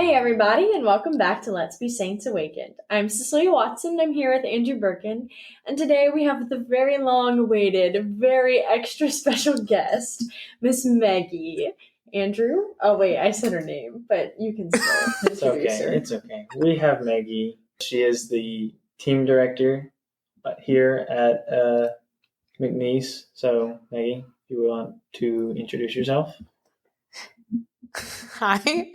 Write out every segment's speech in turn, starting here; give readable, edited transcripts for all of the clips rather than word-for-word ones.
Hey everybody, and welcome back to Let's Be Saints Awakened. I'm Cecilia Watson, and I'm here with Andrew Birkin, and today we have the very long-awaited, very extra special guest, Miss Meggie. Andrew? Oh wait, I said her name, but you can still introduce her. It's okay. We have Meggie. She is the team director here at McNeese. So Meggie, you want to introduce yourself? Hi,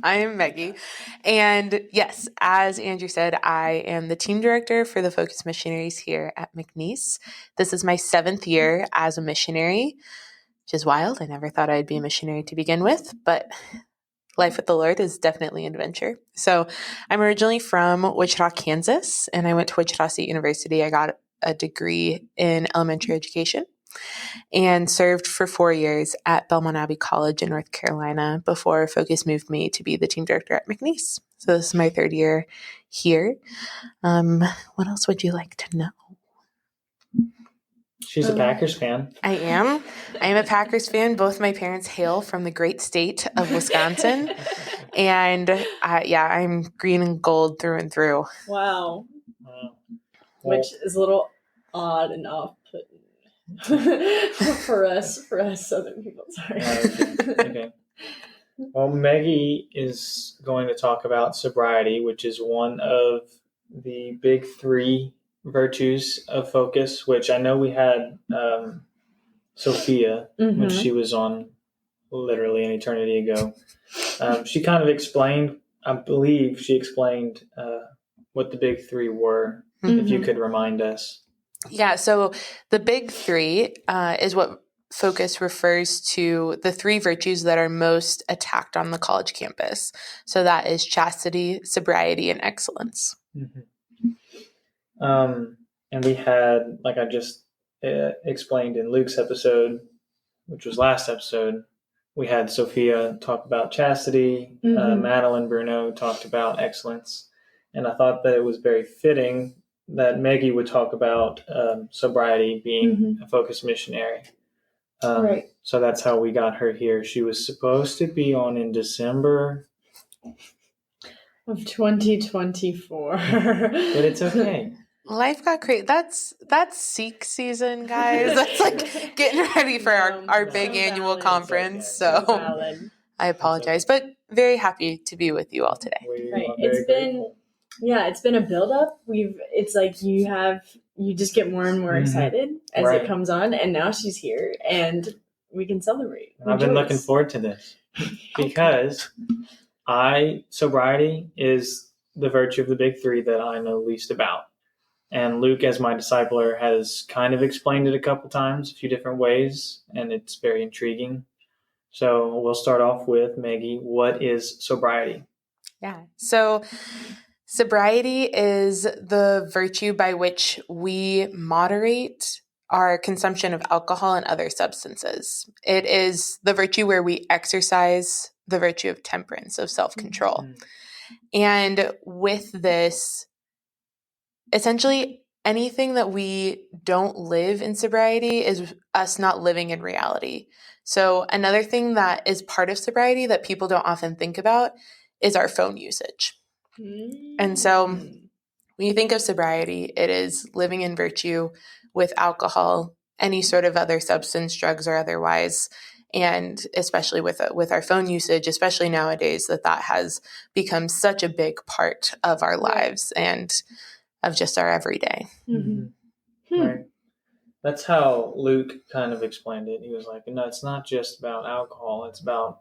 I am Meggie. And yes, as Andrew said, I am the team director for the Focus Missionaries here at McNeese. This is my 7th year as a missionary, which is wild. I never thought I'd be a missionary to begin with, but life with the Lord is definitely an adventure. So I'm originally from Wichita, Kansas, and I went to Wichita State University. I got a degree in elementary education and served for 4 years at Belmont Abbey College in North Carolina before Focus moved me to be the team director at McNeese. So this is my 3rd year here. What else would you like to know? She's a Packers fan. I am a Packers fan. Both my parents hail from the great state of Wisconsin. And I'm green and gold through and through. Wow. Which is a little odd and off-putting for us Southern people. Sorry. Okay. Well, Meggie is going to talk about sobriety, which is one of the big 3 virtues of Focus, which I know we had Sophia when she was on literally an eternity ago. She kind of explained, I believe she explained what the big 3 were, if you could remind us. Yeah, so the big 3 is what Focus refers to the 3 virtues that are most attacked on the college campus. So that is chastity, sobriety, and excellence. Mm-hmm. And we had, like I just explained in Luke's episode, which was last episode, we had Sophia talk about chastity. Madeline Bruno talked about excellence. And I thought that it was very fitting that Meggie would talk about sobriety, being a Focus missionary. Right. So that's how we got her here. She was supposed to be on in December of 2024. But it's okay. Life got crazy. That's Seek season, guys. That's like getting ready for our big annual conference. So I apologize, but very happy to be with you all today. Right. It's been a build-up. It's like you just get more and more excited as it comes on, and now she's here, and we can celebrate. I've been looking forward to this because sobriety is the virtue of the big 3 that I know least about. And Luke, as my discipler, has kind of explained it a couple times, a few different ways, and it's very intriguing. So we'll start off with, Meggie, what is sobriety? Yeah. So sobriety is the virtue by which we moderate our consumption of alcohol and other substances. It is the virtue where we exercise the virtue of temperance, of self-control. And with this, essentially anything that we don't live in sobriety is us not living in reality. So another thing that is part of sobriety that people don't often think about is our phone usage. And so when you think of sobriety, it is living in virtue with alcohol, any sort of other substance, drugs or otherwise, and especially with our phone usage, especially nowadays that has become such a big part of our lives and of just our everyday. Right. That's how Luke kind of explained it. He was like, no, it's not just about alcohol. It's about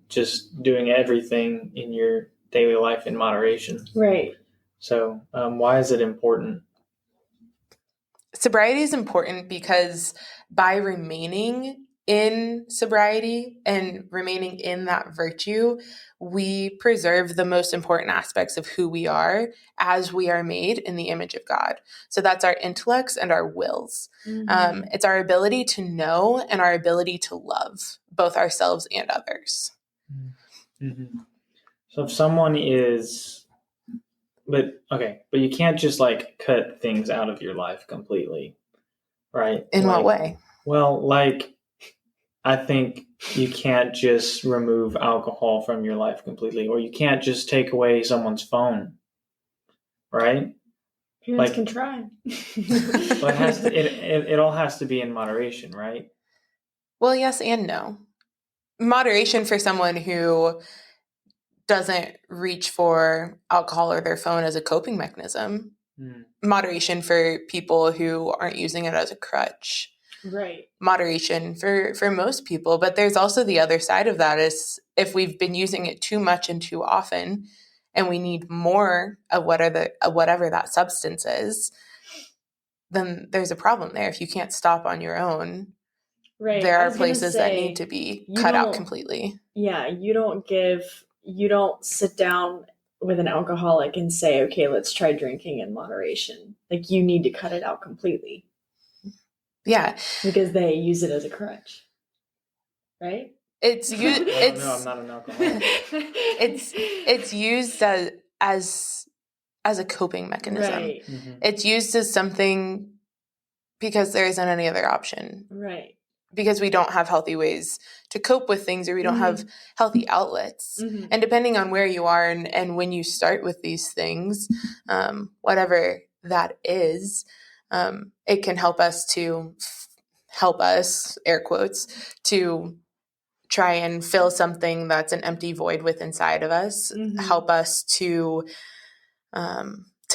just doing everything in your daily life in moderation. Right. So why is it important? Sobriety is important because by remaining in sobriety and remaining in that virtue, we preserve the most important aspects of who we are as we are made in the image of God. So that's our intellects and our wills. It's our ability to know and our ability to love both ourselves and others. So if someone but you can't just like cut things out of your life completely, right? In what way? Well, like I think you can't just remove alcohol from your life completely, or you can't just take away someone's phone, right? Parents can try. But it all has to be in moderation, right? Well, yes and no. Moderation for someone who doesn't reach for alcohol or their phone as a coping mechanism. Moderation for people who aren't using it as a crutch. Right. Moderation for most people. But there's also the other side of that is if we've been using it too much and too often and we need more of whatever that substance is, then there's a problem there. If you can't stop on your own, right. there are places that need to be cut out completely. Yeah, you don't sit down with an alcoholic and say, okay, let's try drinking in moderation. Like, you need to cut it out completely. Yeah. Because they use it as a crutch. Right? It's used. No, I'm not an alcoholic. It's used as a coping mechanism. Right. Mm-hmm. It's used as something because there isn't any other option. Right. Because we don't have healthy ways to cope with things, or we don't have healthy outlets. Mm-hmm. And depending on where you are and when you start with these things, whatever that is, it can help us, air quotes, to try and fill something that's an empty void within inside of us, help us to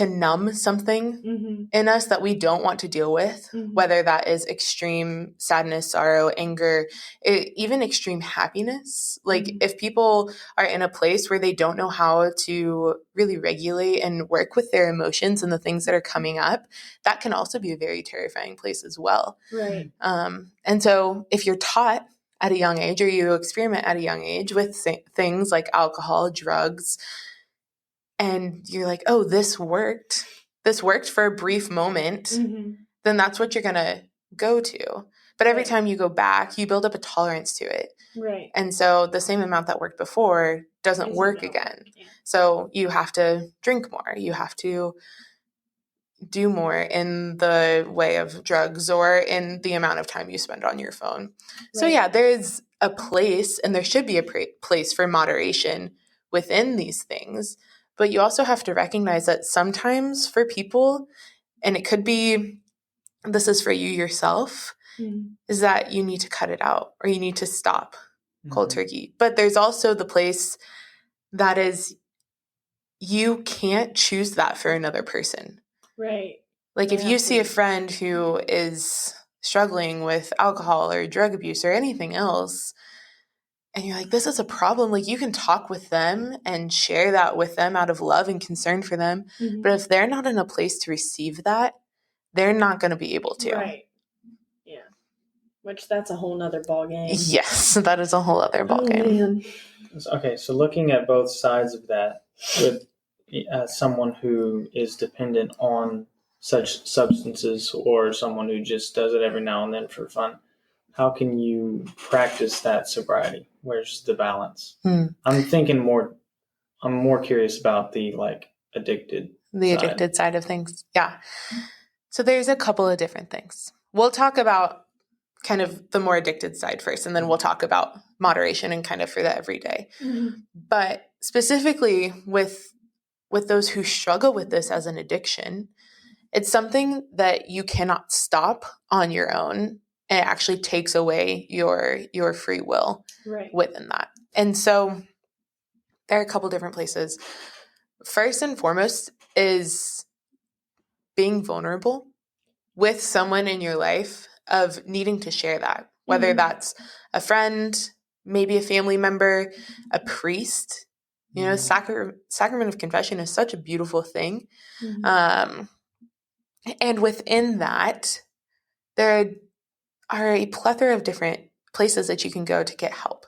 numb something in us that we don't want to deal with, whether that is extreme sadness, sorrow, anger, even extreme happiness. Like if people are in a place where they don't know how to really regulate and work with their emotions and the things that are coming up, that can also be a very terrifying place as well. Right. And so if you're taught at a young age, or you experiment at a young age with things like alcohol, drugs, and you're like, oh, this worked for a brief moment, then that's what you're going to go to. But every time you go back, you build up a tolerance to it. Right. And so the same amount that worked before doesn't work again. Yeah. So you have to drink more. You have to do more in the way of drugs or in the amount of time you spend on your phone. Right. So yeah, there's a place, and there should be a place for moderation within these things. But you also have to recognize that sometimes for people, and it could be this is for you yourself, is that you need to cut it out or you need to stop cold turkey. But there's also the place that is you can't choose that for another person. Right. Like if you see a friend who is struggling with alcohol or drug abuse or anything else, and you're like, this is a problem, like you can talk with them and share that with them out of love and concern for them. But if they're not in a place to receive that, they're not going to be able to. Right. Yeah. Which that's a whole nother ball game. Yes, that is a whole other ball game. Man. Okay, so looking at both sides of that, with someone who is dependent on such substances or someone who just does it every now and then for fun, how can you practice that sobriety? Where's the balance? I'm more curious about the addicted side of things. Yeah. So there's a couple of different things. We'll talk about kind of the more addicted side first, and then we'll talk about moderation and kind of for the everyday. But specifically with those who struggle with this as an addiction, it's something that you cannot stop on your own. And it actually takes away your free will within that. And so there are a couple different places. First and foremost is being vulnerable with someone in your life, of needing to share that, whether that's a friend, maybe a family member, a priest. You know, sacrament of confession is such a beautiful thing. And within that, there are a plethora of different places that you can go to get help.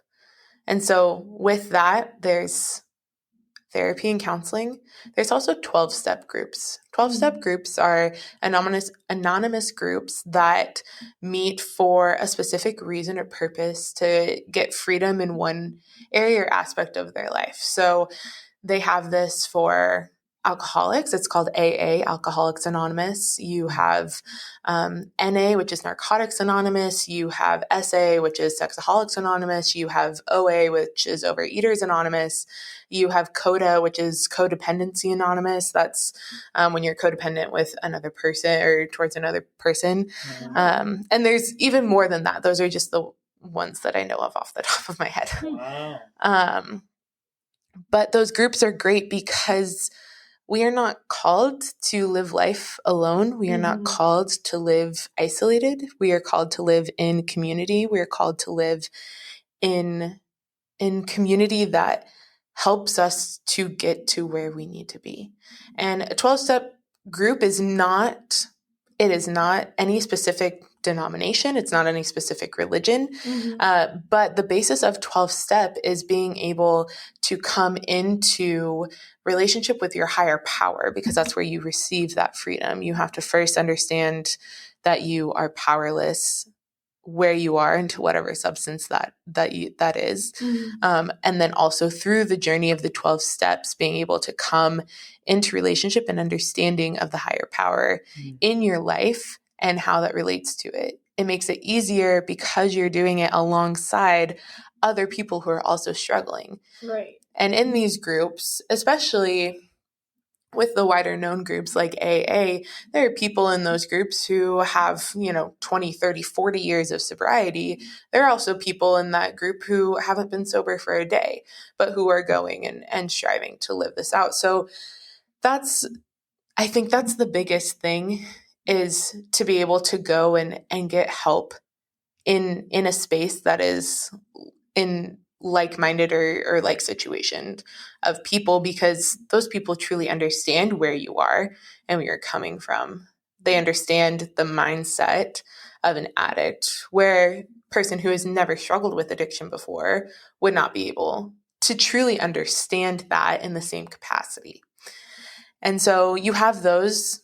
And so with that, there's therapy and counseling. There's also 12-step groups. 12-step groups are anonymous groups that meet for a specific reason or purpose to get freedom in one area or aspect of their life. So they have this for alcoholics, it's called AA, Alcoholics Anonymous. You have NA, which is Narcotics Anonymous. You have SA, which is Sexaholics Anonymous. You have OA, which is Overeaters Anonymous. You have CODA, which is Codependency Anonymous. That's when you're codependent with another person or towards another person. And there's even more than that. Those are just the ones that I know of off the top of my head. Wow. But those groups are great because we are not called to live life alone. We are not called to live isolated. We are called to live in community. We are called to live in community that helps us to get to where we need to be. And a 12-step group is not any specific denomination. It's not any specific religion. But the basis of 12-step is being able to come into relationship with your higher power, because that's where you receive that freedom. You have to first understand that you are powerless where you are into whatever substance that is. And then also through the journey of the 12 steps, being able to come into relationship and understanding of the higher power in your life and how that relates to it. It makes it easier because you're doing it alongside other people who are also struggling. Right. And in these groups, especially with the wider known groups like AA, there are people in those groups who have, 20, 30, 40 years of sobriety. There are also people in that group who haven't been sober for a day, but who are going and striving to live this out. So I think that's the biggest thing, is to be able to go and get help in a space that is in like-minded or like situation of people, because those people truly understand where you are and where you're coming from. They understand the mindset of an addict, where a person who has never struggled with addiction before would not be able to truly understand that in the same capacity. And so you have those.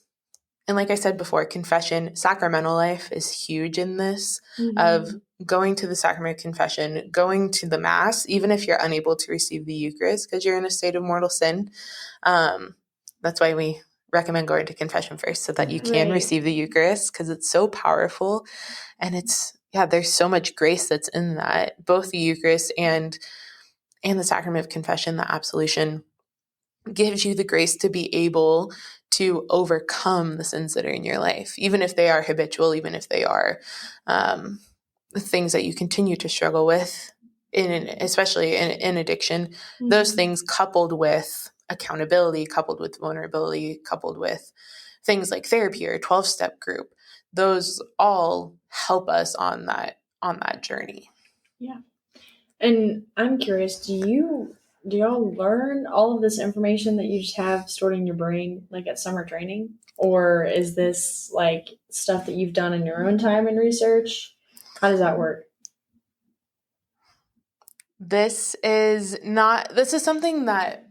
And like I said before, confession, sacramental life is huge in this, of going to the sacrament of confession, going to the Mass, even if you're unable to receive the Eucharist because you're in a state of mortal sin. That's why we recommend going to confession first, so that you can receive the Eucharist, because it's so powerful. And there's so much grace that's in that, both the Eucharist and the sacrament of confession, the absolution, gives you the grace to be able to overcome the sins that are in your life, even if they are habitual, even if they are things that you continue to struggle with, especially in addiction. Those things, coupled with accountability, coupled with vulnerability, coupled with things like therapy or 12-step group, those all help us on that journey. Yeah. And I'm curious, do y'all learn all of this information that you just have stored in your brain, like at summer training? Or is this like stuff that you've done in your own time and research? How does that work? This is something that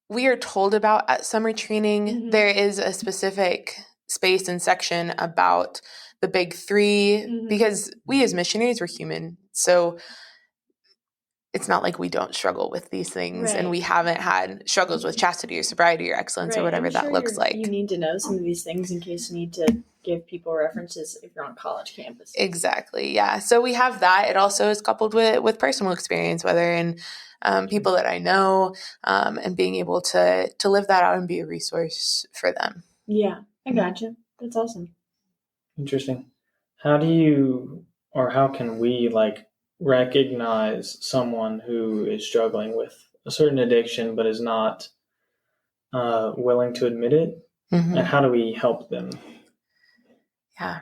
we are told about at summer training. There is a specific space and section about the big three, because we as missionaries, we're human. So it's not like we don't struggle with these things, and we haven't had struggles with chastity or sobriety or excellence or whatever that looks like. You need to know some of these things in case you need to give people references if you're on college campus. Exactly, yeah. So we have that. It also is coupled with personal experience, whether in people that I know, and being able to live that out and be a resource for them. Yeah, I gotcha. That's awesome. Interesting. How can we recognize someone who is struggling with a certain addiction but is not willing to admit it? And how do we help them? Yeah,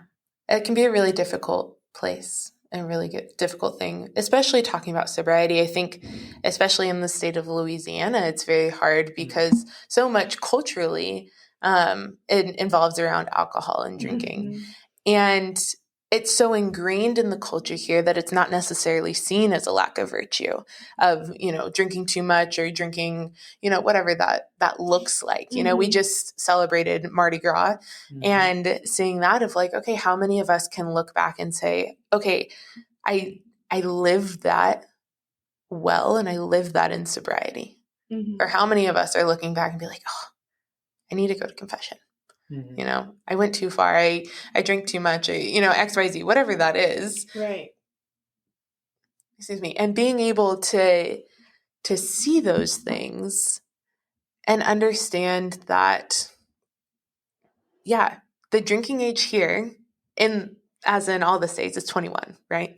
it can be a really difficult place, a really difficult thing, especially talking about sobriety. I think, especially in the state of Louisiana, it's very hard because so much culturally it involves around alcohol and drinking. And it's so ingrained in the culture here that it's not necessarily seen as a lack of virtue of, drinking too much or drinking, whatever that looks like. We just celebrated Mardi Gras and seeing that of like, okay, how many of us can look back and say, okay, I lived that well and I lived that in sobriety? Or how many of us are looking back and be like, oh, I need to go to confession. Mm-hmm. I went too far. I drink too much, X, Y, Z, whatever that is. Right. Excuse me. And being able to see those things and understand that, yeah, the drinking age here as in all the states is 21, right?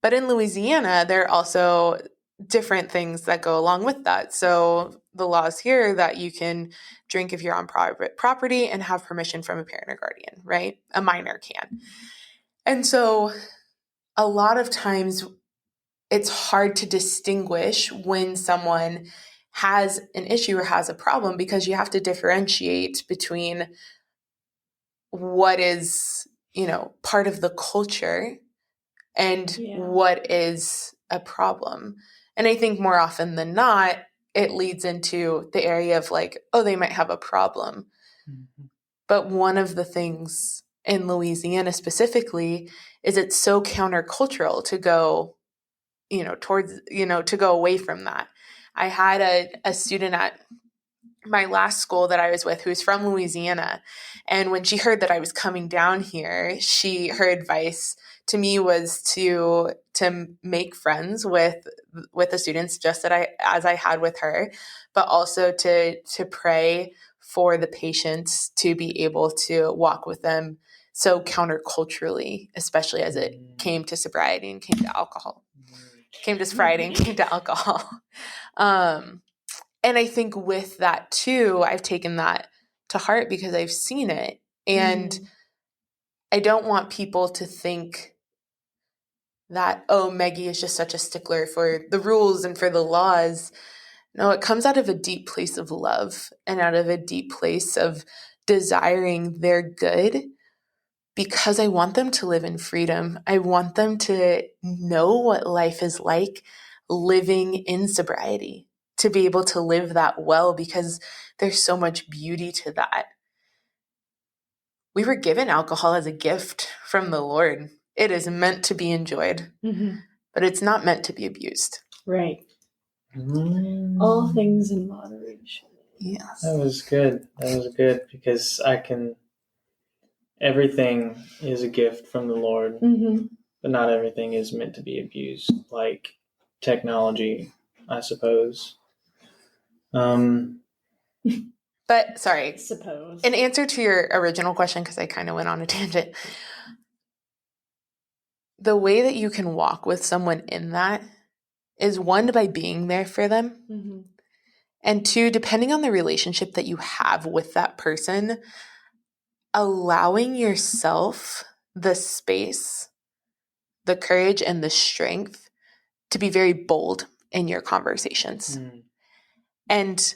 But in Louisiana, there are also different things that go along with that. So the laws here that you can drink if you're on private property and have permission from a parent or guardian, right? A minor can. And so a lot of times it's hard to distinguish when someone has an issue or has a problem, because you have to differentiate between what is, part of the culture and what is a problem. And I think more often than not, it leads into the area of like, oh, they might have a problem. Mm-hmm. But one of the things in Louisiana specifically is it's so countercultural to go, to go away from that. I had a student at my last school that I was with who's from Louisiana. And when she heard that I was coming down here, her advice to me was to make friends with the students just as I had with her, but also to pray for the patients to be able to walk with them so counterculturally, especially as it came to sobriety and came to alcohol. Came to sobriety and came to alcohol. And I think with that too, I've taken that to heart because I've seen it. And I don't want people to think that, oh, Meggie is just such a stickler for the rules and for the laws. No, it comes out of a deep place of love and out of a deep place of desiring their good, because I want them to live in freedom. I want them to know what life is like living in sobriety, to be able to live that well, because there's so much beauty to that. We were given alcohol as a gift from the Lord. It is meant to be enjoyed, but it's not meant to be abused. Right. All things in moderation. Yes. That was good. That was good, because everything is a gift from the Lord, but not everything is meant to be abused, like technology, I suppose. But sorry, Suppose. in answer to your original question, because I kind of went on a tangent, the way that you can walk with someone in that is, one, by being there for them, and two, depending on the relationship that you have with that person, allowing yourself the space, the courage, and the strength to be very bold in your conversations. And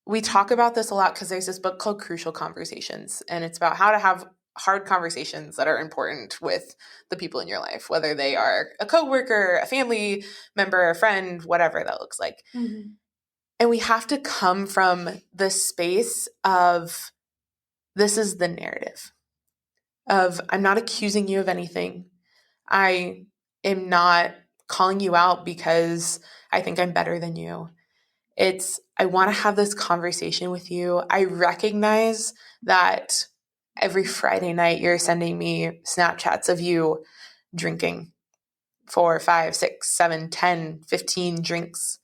we talk about this a lot because there's this book called Crucial Conversations, and it's about how to have hard conversations that are important with the people in your life, whether they are a coworker, a family member, a friend, whatever that looks like. And we have to come from the space of, this is the narrative of, I'm not accusing you of anything. I am not calling you out because I think I'm better than you. It's, I want to have this conversation with you. I recognize that every Friday night you're sending me Snapchats of you drinking 4, 5, 6, 7, 10, 15 drinks.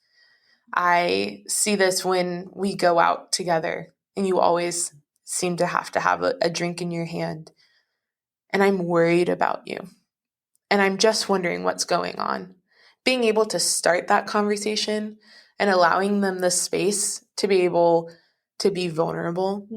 I see this when we go out together and you always seem to have a drink in your hand. And I'm worried about you. And I'm just wondering what's going on. Being able to start that conversation and allowing them the space to be able to be vulnerable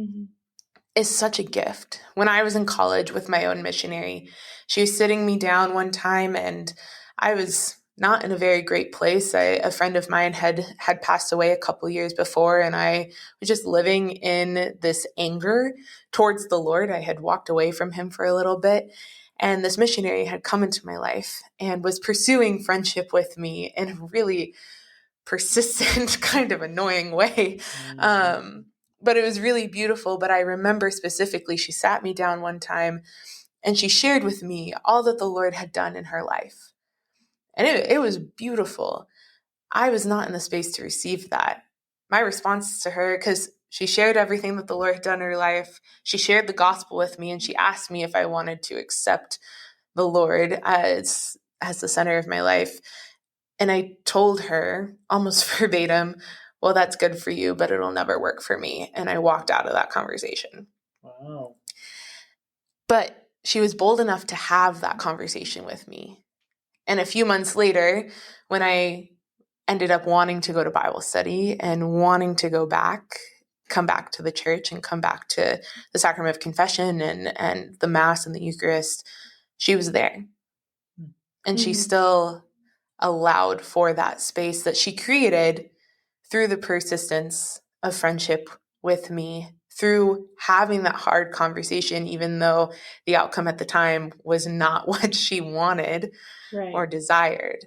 is such a gift. When I was in college with my own missionary, she was sitting me down one time and I was not in a very great place. A friend of mine had passed away a couple years before, and I was just living in this anger towards the Lord. I had walked away from him for a little bit. And this missionary had come into my life and was pursuing friendship with me in a really persistent, kind of annoying way. But it was really beautiful. But I remember specifically, she sat me down one time and she shared with me all that the Lord had done in her life. And it was beautiful. I was not in the space to receive that. My response to her, because She shared everything that the Lord had done in her life. She shared the gospel with me, and she asked me if I wanted to accept the Lord as the center of my life. And I told her almost verbatim, well, that's good for you, but it'll never work for me. And I walked out of that conversation. Wow. But she was bold enough to have that conversation with me. And a few months later, when I ended up wanting to go to Bible study and wanting to come back to the church and come back to the sacrament of confession and the Mass and the Eucharist, she was there. And she still allowed for that space that she created through the persistence of friendship with me, through having that hard conversation, even though the outcome at the time was not what she wanted or desired.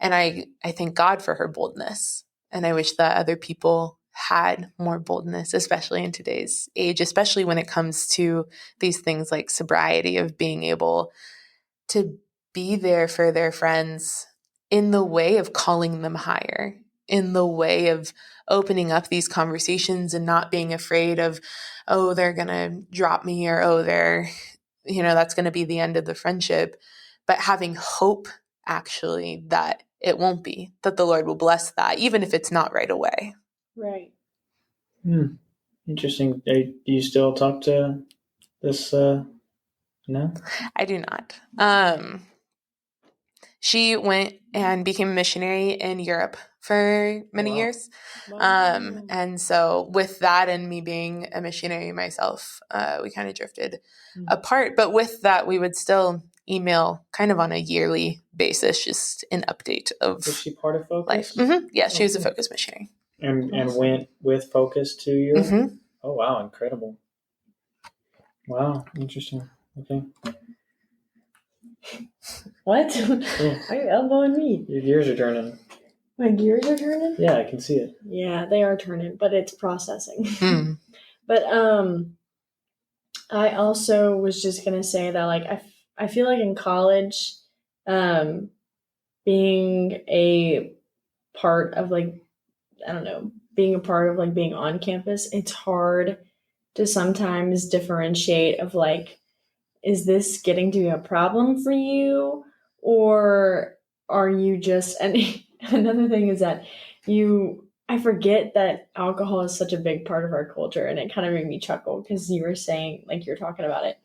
And I thank God for her boldness. And I wish that other people had more boldness, especially in today's age, especially when it comes to these things like sobriety, of being able to be there for their friends in the way of calling them higher, in the way of opening up these conversations and not being afraid of, oh, they're going to drop me, or, oh, that's going to be the end of the friendship, but having hope actually that it won't be, that the Lord will bless that, even if it's not right away. Right. Interesting. Do you still talk to this? No? I do not. She went and became a missionary in Europe for many years. And so with that and me being a missionary myself, we kind of drifted apart. But with that, we would still email kind of on a yearly basis, just an update of Was she part of Focus? life. Yeah, she was a Focus missionary. And went with Focus to Europe? Oh, wow. Incredible. Wow. Interesting. Okay. What? Why are you elbowing me? Your gears are turning. My gears are turning? Yeah, I can see it. Yeah, they are turning, but it's processing. But I also was just gonna say that, like, I feel like in college, being a part of, like, I don't know, being a part of, like, being on campus, it's hard to sometimes differentiate of, like, is this getting to be a problem for you, or are you just, and another thing is that I forget that alcohol is such a big part of our culture, and it kind of made me chuckle because you were saying, like, you're talking about it,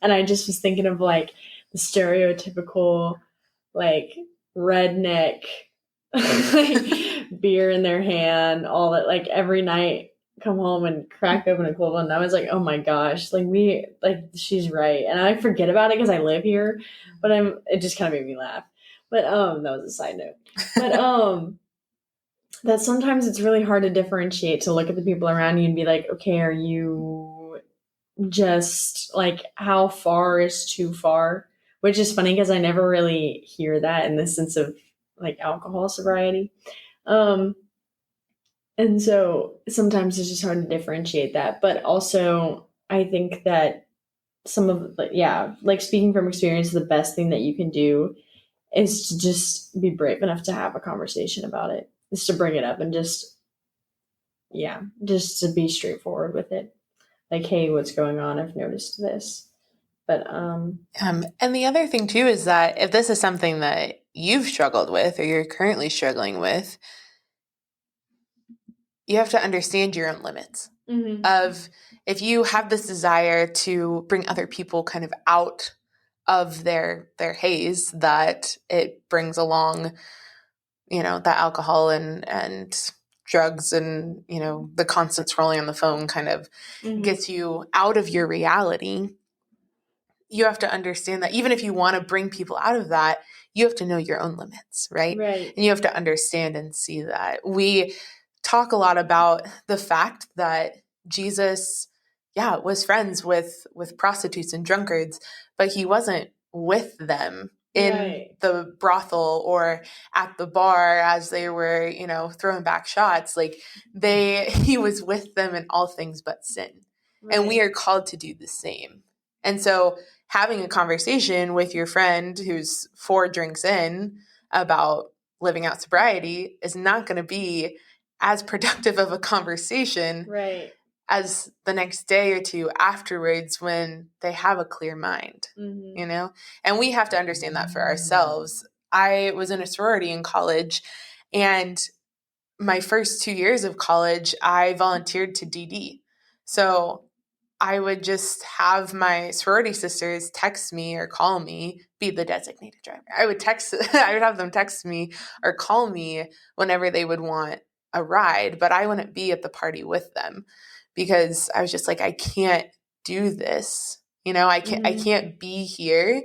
and I just was thinking of, like, the stereotypical, like, redneck, like, beer in their hand, all that, like, every night come home and crack open a cold one. And I was like, oh my gosh, she's right. And I forget about it because I live here, but it just kind of made me laugh. But that was a side note. But that sometimes it's really hard to differentiate, to look at the people around you and be like, okay, are you just, like, how far is too far? Which is funny because I never really hear that in the sense of, like, alcohol sobriety. And so sometimes it's just hard to differentiate that. But also, I think that like, speaking from experience, the best thing that you can do is to just be brave enough to have a conversation about it, is to bring it up and just to be straightforward with it. Like, hey, what's going on? I've noticed this. But and the other thing too is that if this is something that you've struggled with or you're currently struggling with, you have to understand your own limits. Of, if you have this desire to bring other people kind of out of their haze that it brings along, that alcohol and drugs and, the constant scrolling on the phone kind of gets you out of your reality, you have to understand that even if you want to bring people out of that, you have to know your own limits, right? And you have to understand and see that. We talk a lot about the fact that Jesus, was friends with prostitutes and drunkards, but he wasn't with them in the brothel or at the bar as they were, throwing back shots. Like, he was with them in all things but sin. And we are called to do the same. And so having a conversation with your friend who's 4 drinks in about living out sobriety is not going to be as productive of a conversation as the next day or two afterwards when they have a clear mind, you know? And we have to understand that for ourselves. I was in a sorority in college, and my first 2 years of college, I volunteered to DD. So I would just have my sorority sisters text me or call me, be the designated driver. I would have them text me or call me whenever they would want a ride, but I wouldn't be at the party with them because I was just like, I can't do this. I can't be here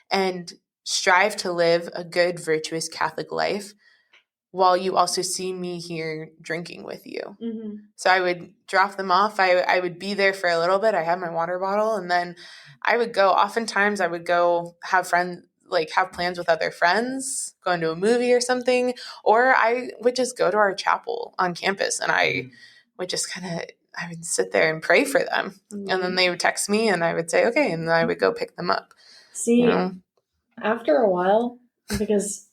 and strive to live a good, virtuous Catholic life while you also see me here drinking with you. So I would drop them off. I would be there for a little bit. I had my water bottle, and then I would go. Oftentimes I would go have plans with other friends, going to a movie or something, or I would just go to our chapel on campus, and I would just I would sit there and pray for them. And then they would text me, and I would say, okay, and then I would go pick them up. See, after a while, because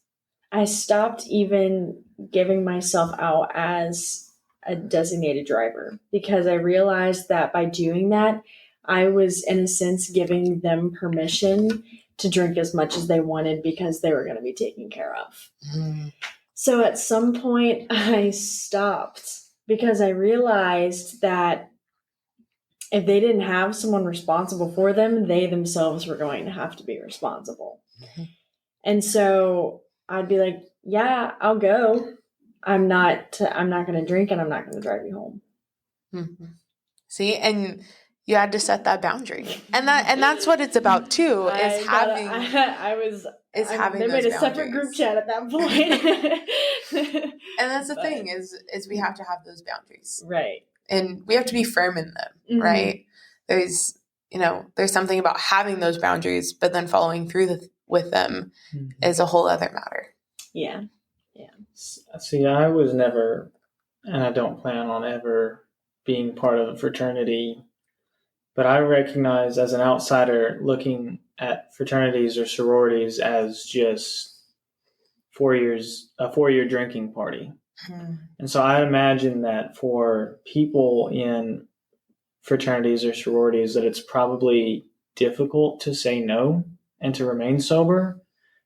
I stopped even giving myself out as a designated driver, because I realized that by doing that, I was, in a sense, giving them permission to drink as much as they wanted because they were going to be taken care of. So at some point, I stopped because I realized that if they didn't have someone responsible for them, they themselves were going to have to be responsible. And so I'd be like, yeah, I'll go. I'm not going to drink, and I'm not going to drive you home. See, and you had to set that boundary, and that's what it's about too. They made a separate group chat at that point. And that's the thing is we have to have those boundaries, right? And we have to be firm in them, right? There's something about having those boundaries, but then following through with them is a whole other matter. Yeah. See, I was never, and I don't plan on ever being part of a fraternity, but I recognize as an outsider looking at fraternities or sororities as just a 4-year drinking party. And so I imagine that for people in fraternities or sororities that it's probably difficult to say no and to remain sober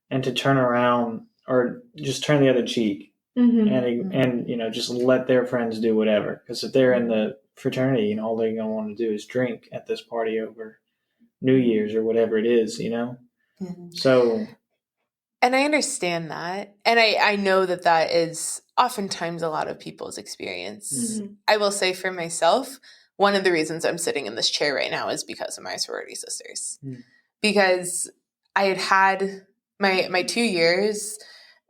and to turn around or just turn the other cheek and just let their friends do whatever. Because if they're in the fraternity, all they're going to want to do is drink at this party over New Year's or whatever it is, So. And I understand that. And I know that is oftentimes a lot of people's experience. I will say for myself, one of the reasons I'm sitting in this chair right now is because of my sorority sisters. Because I had my 2 years,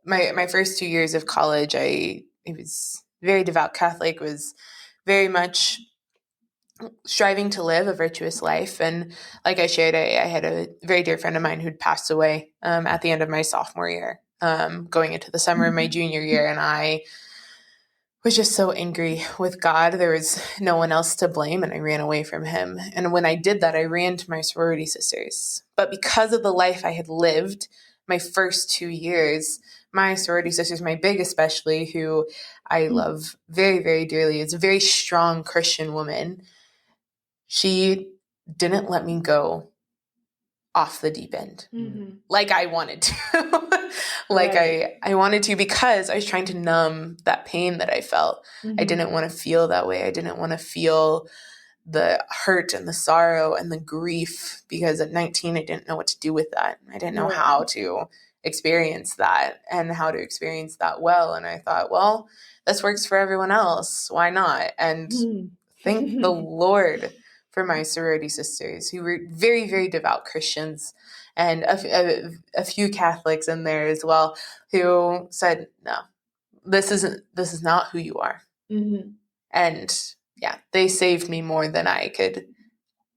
my first 2 years of college, I was very devout Catholic, was very much striving to live a virtuous life. And like I shared, I had a very dear friend of mine who'd passed away at the end of my sophomore year, going into the summer of my junior year. And I was just so angry with God. There was no one else to blame, and I ran away from him. And when I did that, I ran to my sorority sisters. But because of the life I had lived my first 2 years, my sorority sisters, my big especially, who I love very, very dearly, is a very strong Christian woman. She didn't let me go off the deep end like I wanted to. I wanted to, because I was trying to numb that pain that I felt. I didn't want to feel that way. I didn't want to feel the hurt and the sorrow and the grief, because at 19 I didn't know what to do with that. I didn't know how to experience that and how to experience that well. And I thought, well, this works for everyone else. Why not? And thank the Lord for my sorority sisters, who were very, very devout Christians, and a few Catholics in there as well, who said, no, this is not who you are. And yeah, they saved me more than I could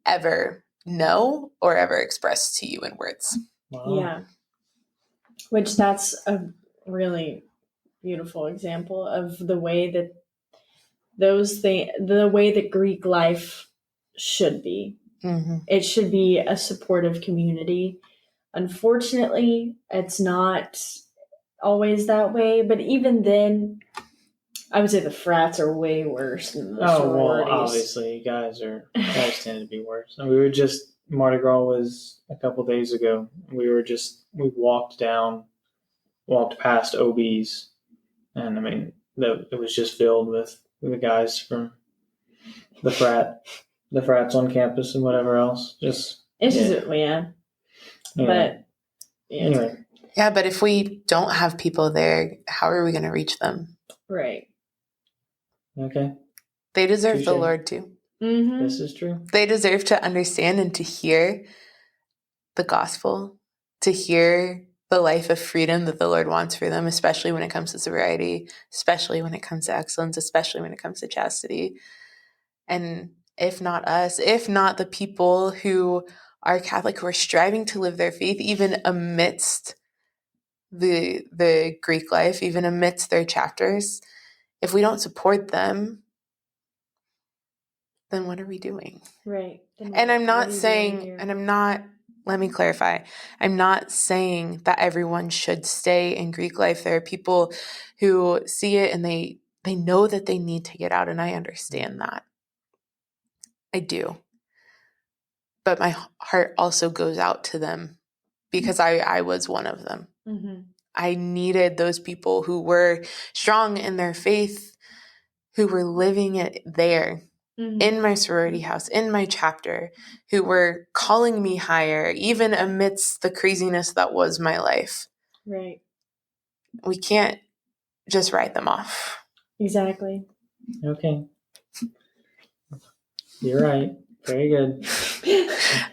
ever know or ever express to you in words. Wow. Yeah. Which that's a really beautiful example of the way that the way that Greek life should be. It should be a supportive community. Unfortunately, it's not always that way, but even then, I would say the frats are way worse than the Oh, well, sororities. obviously, guys tend to be worse. And we were just, Mardi Gras was a couple days ago. We walked past OBs, and I mean, it was just filled with the guys from the frats on campus and whatever else. It's just, yeah. But, yeah. Anyway. Yeah, but if we don't have people there, how are we going to reach them? Right. Okay. They deserve the Lord too. Mm-hmm. This is true. They deserve to understand and to hear the gospel, to hear the life of freedom that the Lord wants for them, especially when it comes to sobriety, especially when it comes to excellence, especially when it comes to chastity. And if not us, if not the people who are Catholic, who are striving to live their faith, even amidst the Greek life, even amidst their chapters, if we don't support them, then what are we doing? Right. And I'm not saying, let me clarify. I'm not saying that everyone should stay in Greek life. There are people who see it and they know that they need to get out, and I understand that. I do. But my heart also goes out to them because I was one of them. Mm-hmm. I needed those people who were strong in their faith, who were living it there. Mm-hmm. In my sorority house, in my chapter, who were calling me higher, even amidst the craziness that was my life. Right. We can't just write them off. Exactly. Okay. You're right. Very good.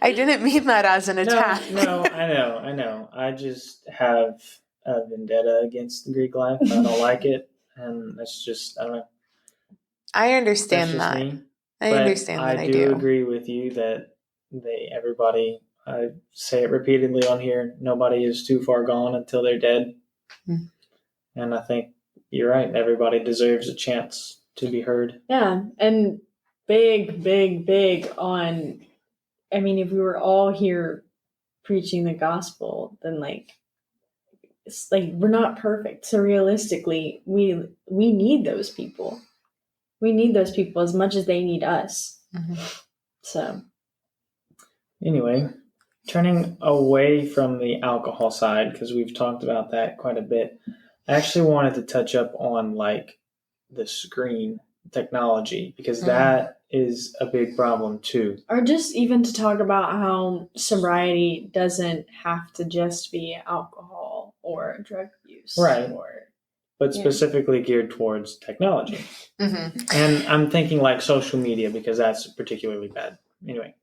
I didn't mean that as an attack. No, I know. I just have a vendetta against the Greek life. I don't like it. And that's just, I don't know. I understand that's that. Me. I understand that. I do agree with you that everybody, I say it repeatedly on here, nobody is too far gone until they're dead. Mm-hmm. And I think you're right. Everybody deserves a chance to be heard. Yeah. And big on, I mean, if we were all here preaching the gospel, then it's like we're not perfect. So realistically, we need those people. We need those people as much as they need us. Mm-hmm. So anyway, turning away from the alcohol side, because we've talked about that quite a bit, I actually wanted to touch up on the screen technology, because that is a big problem too. Or just even to talk about how sobriety doesn't have to just be alcohol or drug use. Right. But specifically geared towards technology. Mm-hmm. And I'm thinking social media, because that's particularly bad. Anyway,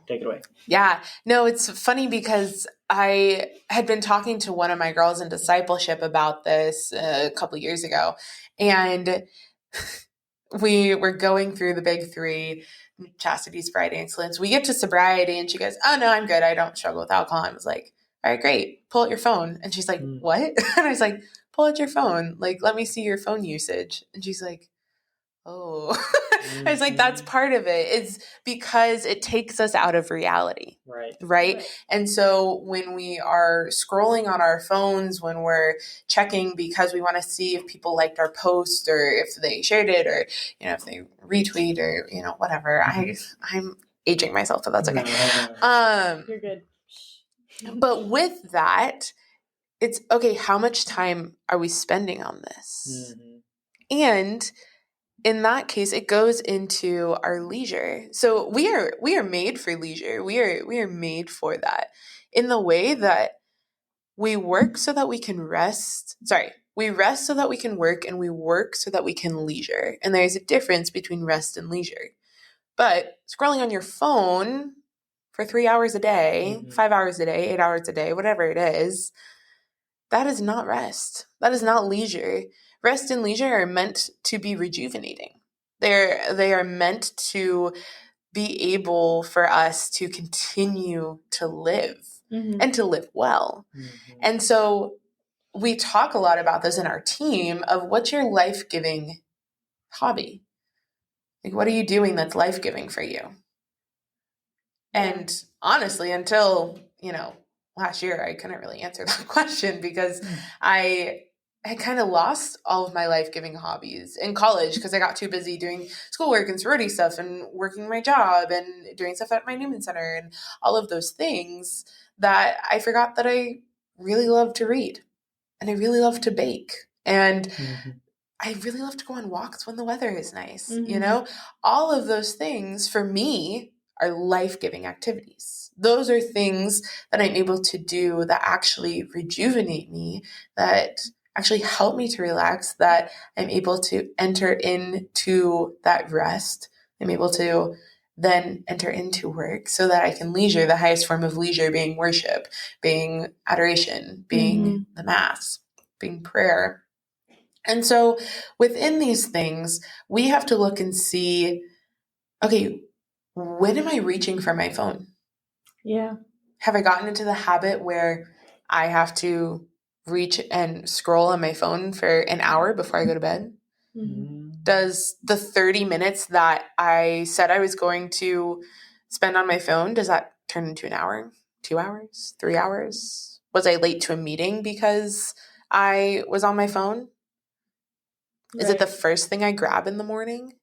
take it away. Yeah. No, it's funny because I had been talking to one of my girls in discipleship about this a couple years ago. And we were going through the big three: chastity, sobriety, excellence. We get to sobriety and she goes, "Oh no, I'm good. I don't struggle with alcohol." I was like, "All right, great. Pull out your phone." And she's like, "What?" And I was like, "Pull out your phone. Let me see your phone usage." And she's like, "Oh." I was like, that's part of it. It's because it takes us out of reality. Right? And so when we are scrolling on our phones, when we're checking because we want to see if people liked our post or if they shared it or, if they retweet or, whatever. I'm aging myself, but that's okay. You're good. But with that, it's okay. How much time are we spending on this? Mm-hmm. And in that case, it goes into our leisure. So we are made for leisure. We are made for that, in the way that we work so that we can rest. We rest so that we can work, and we work so that we can leisure. And there's a difference between rest and leisure. But scrolling on your phone for 3 hours a day, mm-hmm. 5 hours a day, 8 hours a day, whatever it is, that is not rest. That is not leisure. Rest and leisure are meant to be rejuvenating. They are meant to be able for us to continue to live, mm-hmm. and to live well. Mm-hmm. And so we talk a lot about this in our team of what's your life-giving hobby? What are you doing that's life-giving for you? And honestly, until, last year, I couldn't really answer that question because I I kind of lost all of my life-giving hobbies in college because I got too busy doing schoolwork and sorority stuff and working my job and doing stuff at my Newman Center and all of those things that I forgot that I really love to read and I really love to bake and I really love to go on walks when the weather is nice. You know, all of those things for me are life-giving activities. Those are things that I'm able to do that actually rejuvenate me, that actually help me to relax, that I'm able to enter into that rest. I'm able to then enter into work so that I can leisure, the highest form of leisure being worship, being adoration, being the mass, being prayer. And so within these things, we have to look and see, okay, when am I reaching for my phone? Yeah. Have I gotten into the habit where I have to reach and scroll on my phone for an hour before I go to bed? Does the 30 minutes that I said I was going to spend on my phone, does that turn into an hour, 2 hours, 3 hours? Was I late to a meeting because I was on my phone? Is it the first thing I grab in the morning?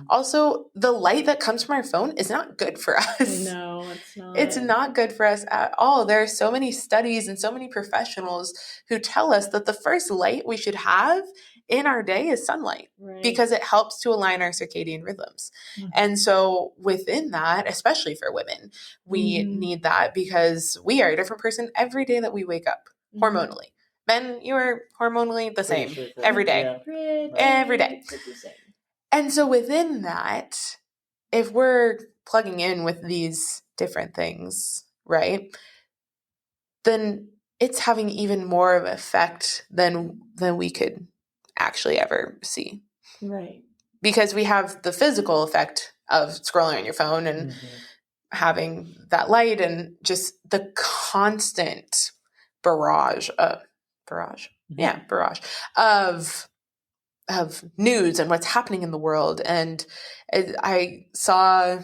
Also, the light that comes from our phone is not good for us. No, it's not. It's not good for us at all. There are so many studies and so many professionals who tell us that the first light we should have in our day is sunlight because it helps to align our circadian rhythms. And so within that, especially for women, we need that because we are a different person every day that we wake up hormonally. Men, you are hormonally the same every day. Every day. And so within that, if we're plugging in with these different things, right, then it's having even more of an effect than we could actually ever see. Right. Because we have the physical effect of scrolling on your phone and having that light and just the constant barrage of news and what's happening in the world. And I saw,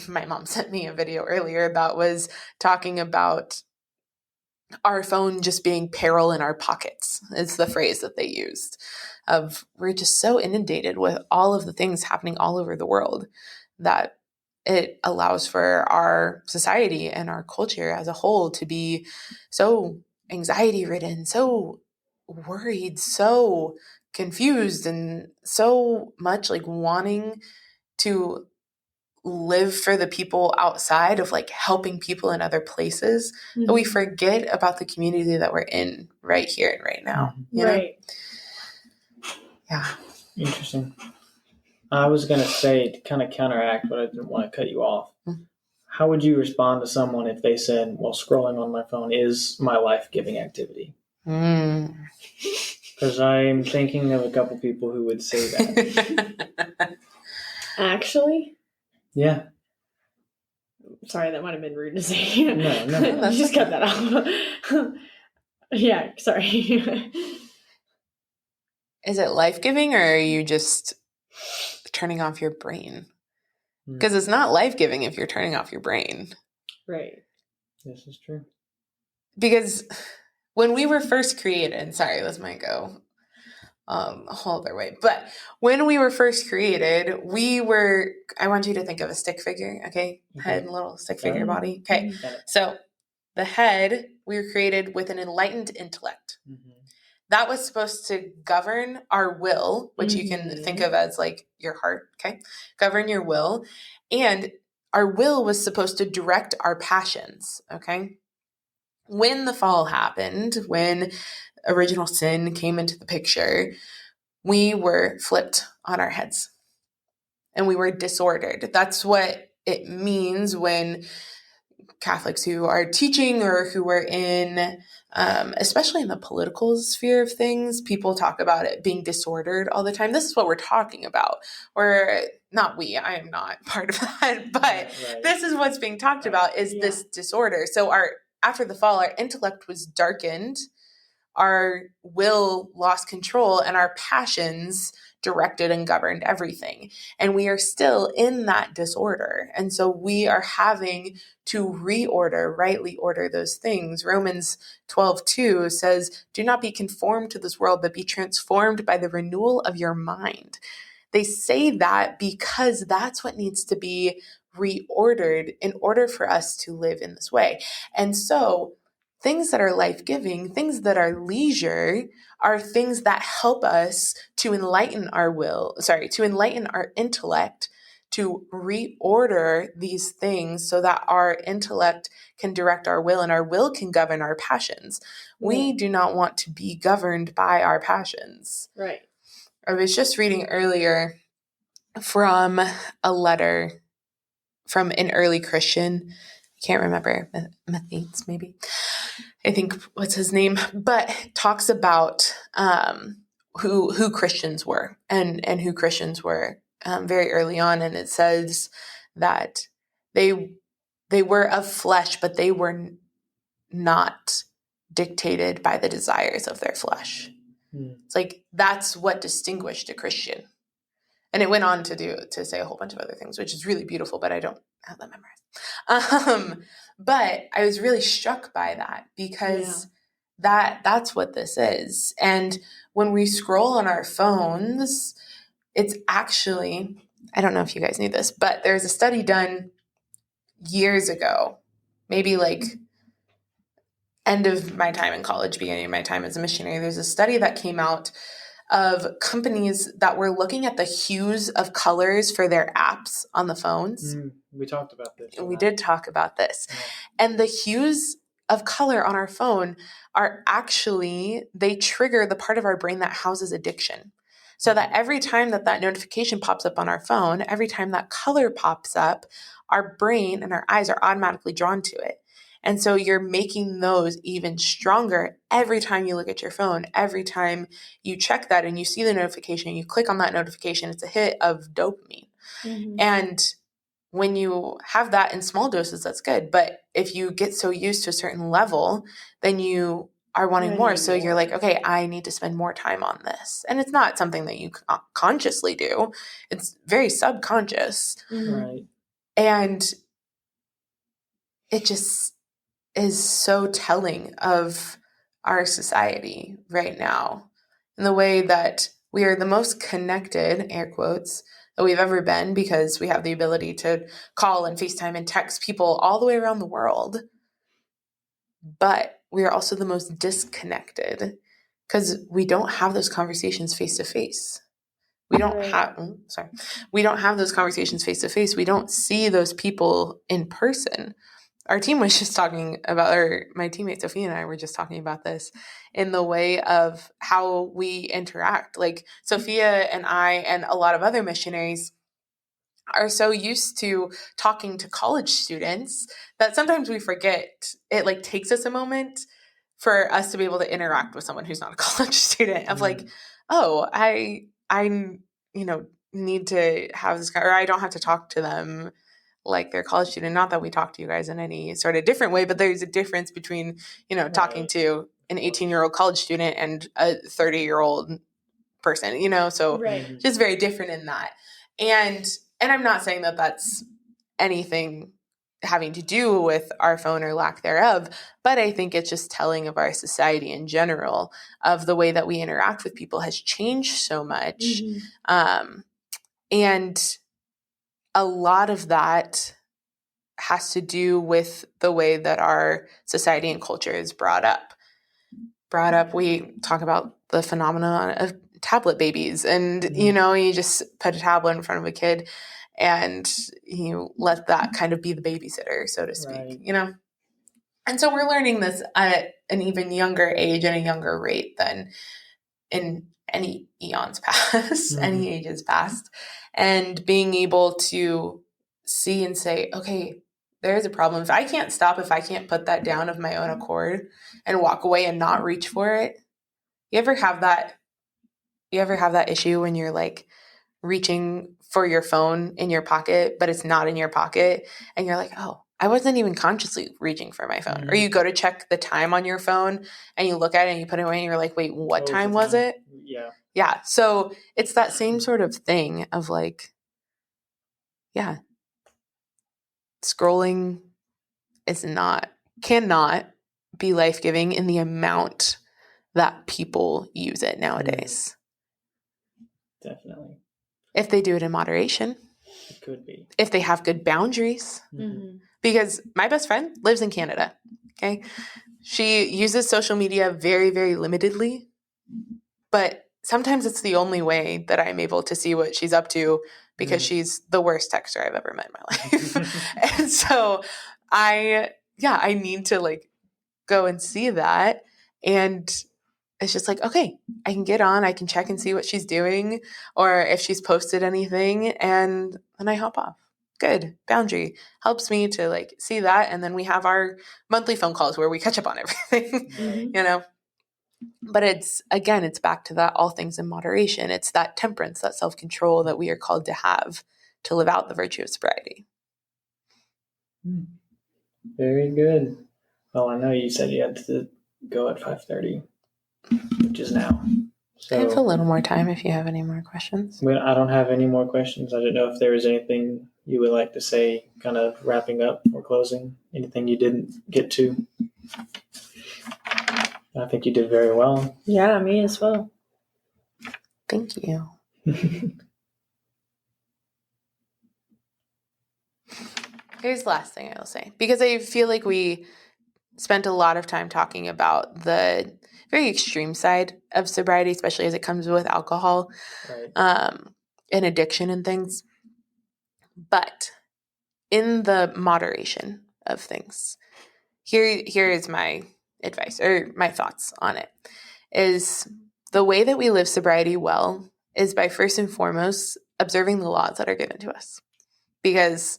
my mom sent me a video earlier that was talking about our phone just being peril in our pockets. It's the phrase that they used of we're just so inundated with all of the things happening all over the world that it allows for our society and our culture as a whole to be so anxiety ridden, so worried, so confused, and so much like wanting to live for the people outside of like helping people in other places that we forget about the community that we're in right here and right now. You know? Yeah. Interesting. I was going to say, to kind of counteract, but I didn't want to cut you off. How would you respond to someone if they said, well, scrolling on my phone is my life-giving activity? Because I'm thinking of a couple people who would say that. Actually? Yeah. Sorry, that might have been rude to say. No. Just cut that off. Yeah, sorry. Is it life-giving or are you just turning off your brain? Because it's not life-giving if you're turning off your brain. Right. This is true. Because when we were first created, sorry, this might go a whole other way, but when we were first created, I want you to think of a stick figure, okay? Head and little stick figure body. Okay. So the head, we were created with an enlightened intellect. That was supposed to govern our will, which you can think of as like your heart, okay? Govern your will. And our will was supposed to direct our passions, okay? When the fall happened, when original sin came into the picture, we were flipped on our heads and we were disordered. That's what it means when Catholics who are teaching or who are in, especially in the political sphere of things, people talk about it being disordered all the time. This is what we're talking about. I am not part of that, but this is what's being talked about is this disorder. So after the fall, our intellect was darkened, our will lost control, and our passions directed and governed everything. And we are still in that disorder. And so we are having to rightly order those things. Romans 12:2 says, "Do not be conformed to this world, but be transformed by the renewal of your mind." They say that because that's what needs to be reordered in order for us to live in this way. And so things that are life-giving, things that are leisure, are things that help us to enlighten our intellect, to reorder these things so that our intellect can direct our will and our will can govern our passions. We do not want to be governed by our passions. Right. I was just reading earlier from a letter from an early Christian. I can't remember, Matthias maybe. I think what's his name, but talks about who Christians were and who Christians were very early on, and it says that they were of flesh, but they were not dictated by the desires of their flesh. It's like that's what distinguished a Christian. And it went on to say a whole bunch of other things, which is really beautiful, but I don't have that memorized. But I was really struck by that because that's what this is. And when we scroll on our phones, it's actually, I don't know if you guys knew this, but there's a study done years ago, maybe like end of my time in college, beginning of my time as a missionary. There's a study that came out of companies that were looking at the hues of colors for their apps on the phones. We talked about this. We did talk about this. Yeah. And the hues of color on our phone are actually, they trigger the part of our brain that houses addiction. So that every time that notification pops up on our phone, every time that color pops up, our brain and our eyes are automatically drawn to it. And so you're making those even stronger every time you look at your phone, every time you check that and you see the notification, you click on that notification, it's a hit of dopamine. Mm-hmm. And when you have that in small doses, that's good. But if you get so used to a certain level, then you are wanting more. So you're like, okay, I need to spend more time on this. And it's not something that you consciously do. It's very subconscious. Mm-hmm. Right. And it just is so telling of our society right now in the way that we are the most connected, air quotes, that we've ever been because we have the ability to call and FaceTime and text people all the way around the world. But we are also the most disconnected because we don't have those conversations face to face. We don't have those conversations face to face. We don't see those people in person. Our team was just talking about, or my teammate Sophia and I were just talking about this in the way of how we interact. Like Sophia and I and a lot of other missionaries are so used to talking to college students that sometimes we forget. It like takes us a moment for us to be able to interact with someone who's not a college student of like, oh, I need to have this, or I don't have to talk to them like they're a college student. Not that we talk to you guys in any sort of different way, but there's a difference between, talking to an 18-year-old college student and a 30-year-old person, so just very different in that. And I'm not saying that that's anything having to do with our phone or lack thereof, but I think it's just telling of our society in general of the way that we interact with people has changed so much. Mm-hmm. And a lot of that has to do with the way that our society and culture is brought up. We talk about the phenomenon of tablet babies and, you just put a tablet in front of a kid and you let that kind of be the babysitter, so to speak, And so we're learning this at an even younger age and a younger rate than in any eons past, any ages past, and being able to see and say, okay, there's a problem. If I can't put that down of my own accord and walk away and not reach for it. You ever have that issue when you're like reaching for your phone in your pocket, but it's not in your pocket and you're like, oh, I wasn't even consciously reaching for my phone. Or you go to check the time on your phone and you look at it and you put it away and you're like, wait, what time was it? Yeah. So it's that same sort of thing of like, yeah, scrolling cannot be life-giving in the amount that people use it nowadays. Definitely. If they do it in moderation. It could be. If they have good boundaries. Mm-hmm. Because my best friend lives in Canada. Okay. She uses social media very, very limitedly, but sometimes it's the only way that I'm able to see what she's up to because she's the worst texter I've ever met in my life. And so I need to like go and see that. And it's just like, okay, I can get on, I can check and see what she's doing or if she's posted anything, and then I hop off. Good. Boundary helps me to like see that. And then we have our monthly phone calls where we catch up on everything, Mm-hmm. you know? But it's back to that all things in moderation. It's that temperance, that self-control that we are called to have to live out the virtue of sobriety. Very good. Well, I know you said you had to go at 5:30, which is now. So I have a little more time if you have any more questions. I don't have any more questions. I didn't know if there was anything you would like to say, kind of wrapping up or closing. Anything you didn't get to? I think you did very well. Yeah, me as well. Thank you. Here's the last thing I will say, because I feel like we spent a lot of time talking about the very extreme side of sobriety, especially as it comes with alcohol, Right. and addiction and things. But in the moderation of things, here is my advice or my thoughts on it, is the way that we live sobriety well is by first and foremost observing the laws that are given to us. Because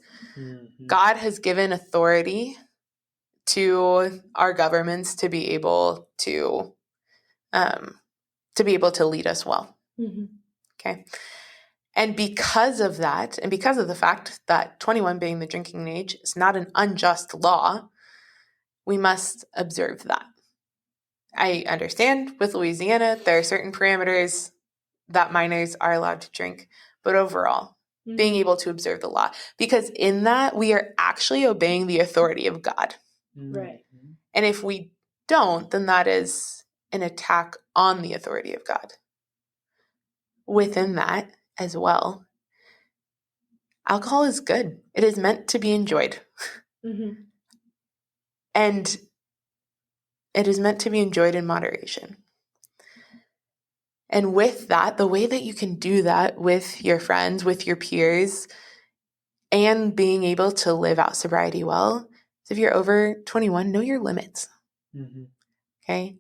God has given authority to our governments to be able to lead us well. Mm-hmm. Okay. And because of that, and because of the fact that 21 being the drinking age is not an unjust law, we must observe that. I understand with Louisiana, there are certain parameters that minors are allowed to drink, but overall, being able to observe the law, because in that we are actually obeying the authority of God. Right. And if we don't, then that is an attack on the authority of God. Within that as well, alcohol is good. It is meant to be enjoyed. Mm-hmm. And it is meant to be enjoyed in moderation. And with that, the way that you can do that with your friends, with your peers, and being able to live out sobriety well, is if you're over 21, know your limits. Mm-hmm. Okay?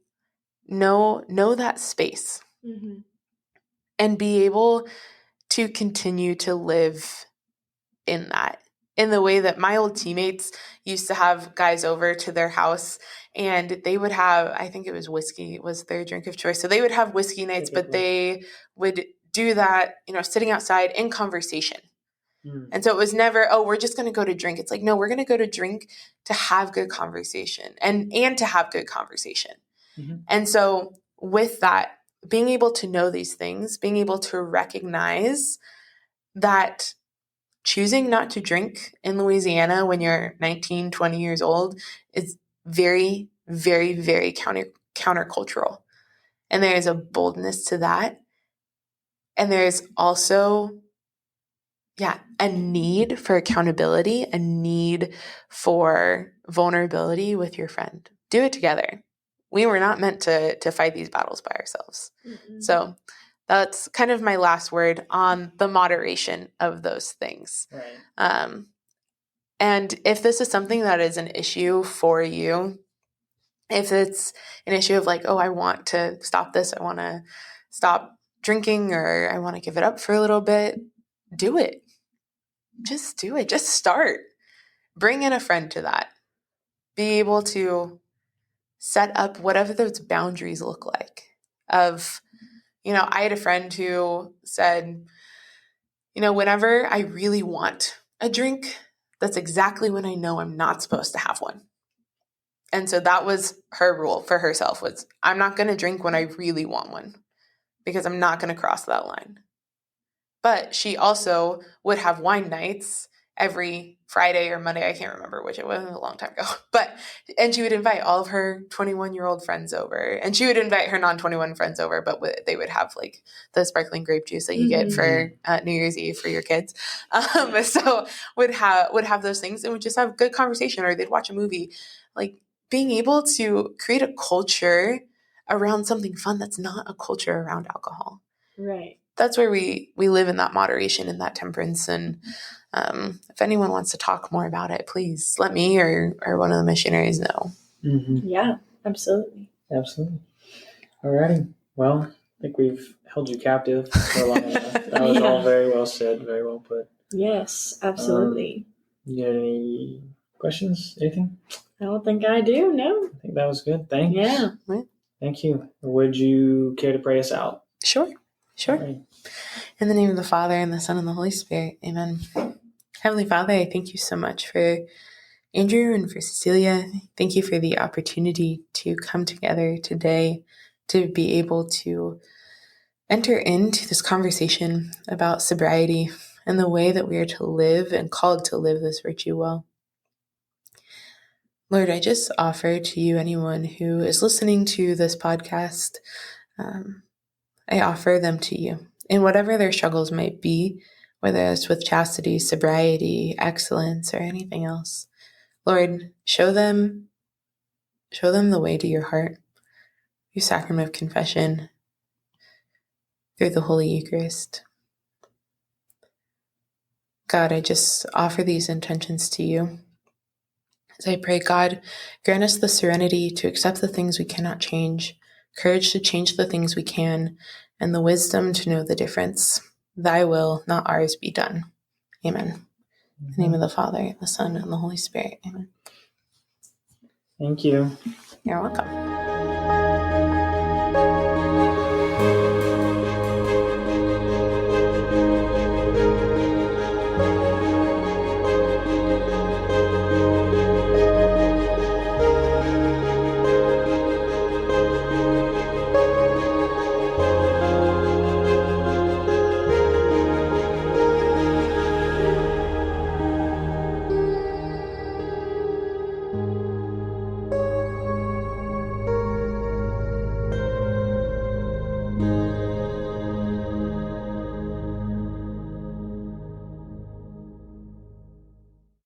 Know that space. Mm-hmm. And be able to continue to live in that. In the way that my old teammates used to have guys over to their house, and they would have, I think it was whiskey was their drink of choice. So they would have whiskey nights, but they would do that, sitting outside in conversation. And so it was never, oh, we're just going to go to drink. It's like, no, we're going to go to drink to have good conversation and to have good conversation. Mm-hmm. And so with that, being able to know these things, being able to recognize that choosing not to drink in Louisiana when you're 19, 20 years old is very, very, very countercultural. And there is a boldness to that. And there's also, a need for accountability, a need for vulnerability with your friend. Do it together. We were not meant to fight these battles by ourselves. Mm-hmm. So that's kind of my last word on the moderation of those things. Right. And if this is something that is an issue for you, if it's an issue of like, oh, I want to stop this, I want to stop drinking, or I want to give it up for a little bit, do it. Just do it. Just start. Bring in a friend to that. Be able to set up whatever those boundaries look like. Of, I had a friend who said, whenever I really want a drink, that's exactly when I know I'm not supposed to have one. And so that was her rule for herself, was I'm not going to drink when I really want one. because I'm not going to cross that line. But she also would have wine nights every Friday or Monday. I can't remember which, it was a long time ago. And she would invite all of her 21-year-old friends over, and she would invite her non-21 friends over, but they would have like the sparkling grape juice that you get for New Year's Eve for your kids. So would have those things and would just have good conversation, or they'd watch a movie. Like being able to create a culture around something fun that's not a culture around alcohol. Right. That's where we live in that moderation and that temperance. And if anyone wants to talk more about it, please let me or one of the missionaries know. Yeah, absolutely. Absolutely. Alrighty. Well, I think we've held you captive for long enough. That was all very well said, very well put. Yes, absolutely. You got any questions? Anything? I don't think I do, no. I think that was good. Thanks. Yeah. Thank you. Would you care to pray us out? Sure. Right. In the name of the Father, and the Son, and the Holy Spirit. Amen. Heavenly Father, I thank you so much for Andrew and for Cecilia. Thank you for the opportunity to come together today to be able to enter into this conversation about sobriety and the way that we are to live and called to live this virtue well. Lord, I just offer to you anyone who is listening to this podcast, I offer them to you. In whatever their struggles might be, whether it's with chastity, sobriety, excellence, or anything else, Lord, show them the way to your heart, your sacrament of confession, through the Holy Eucharist. God, I just offer these intentions to you. As I pray, God, grant us the serenity to accept the things we cannot change, courage to change the things we can, and the wisdom to know the difference. Thy will, not ours, be done. Amen. In the name of the Father, the Son, and the Holy Spirit. Amen. Thank you. You're welcome.